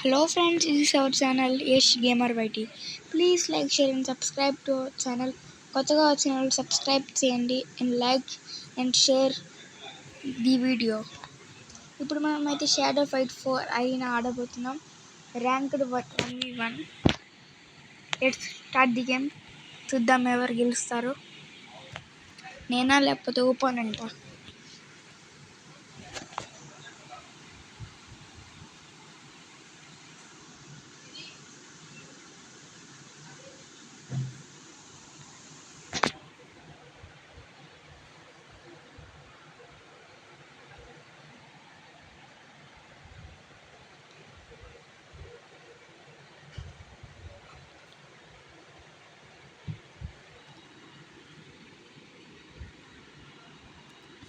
Hello friends, this is our channel Yesh Gamer YT. Please like, share and subscribe to our channel. కొత్తగా వచ్చిన వాళ్ళు subscribe చేయండి and like and share the video. ఇప్పుడు మనం అయితే shadow fight 4 అయినా ఆడబోతున్నాం. Ranked 1v1. Let's start the game. చూద్దాం ఎవరు గెలుస్తారు, నేనా లేకపోతే ఓపోనెంటా.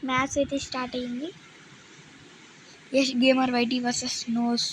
మ్యాచ్ అయితే స్టార్ట్ అయ్యింది. యష్ గేమర్ వైటీ వర్సెస్ నోస్.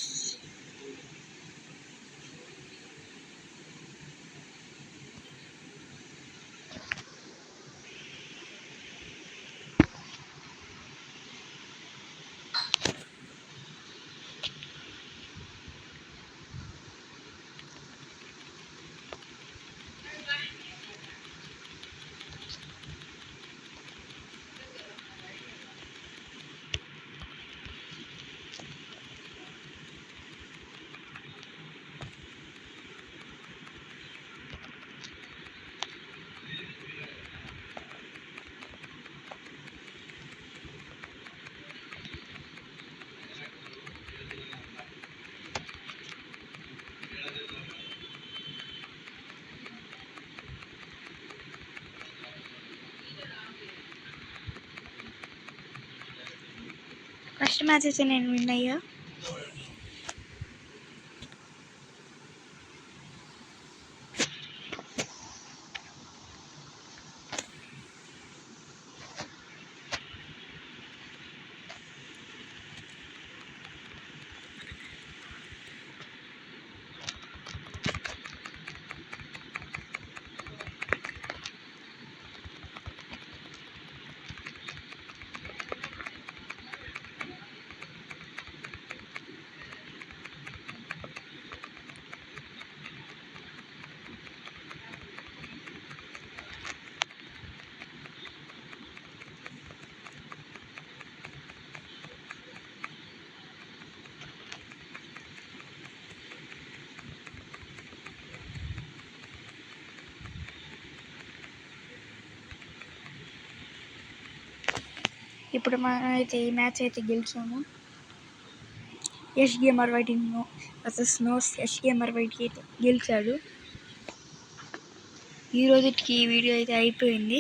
ఫస్ట్ మ్యాచ్ అయితే నేను విన్ అయ్యా. ఇప్పుడు మనం అయితే ఈ మ్యాచ్ అయితే గెలిచాము. యష్ గేమర్ వైటీ వర్సెస్ నోస్. యష్ గేమర్ వైటీ అయితే గెలిచాడు. ఈ రోజుకి ఈ వీడియో అయితే అయిపోయింది.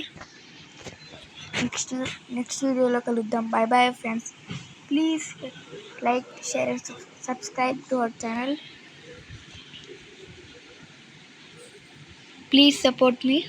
నెక్స్ట్ వీడియోలో కలుద్దాం. By bye friends. Please like, share and subscribe to our channel. Please support me.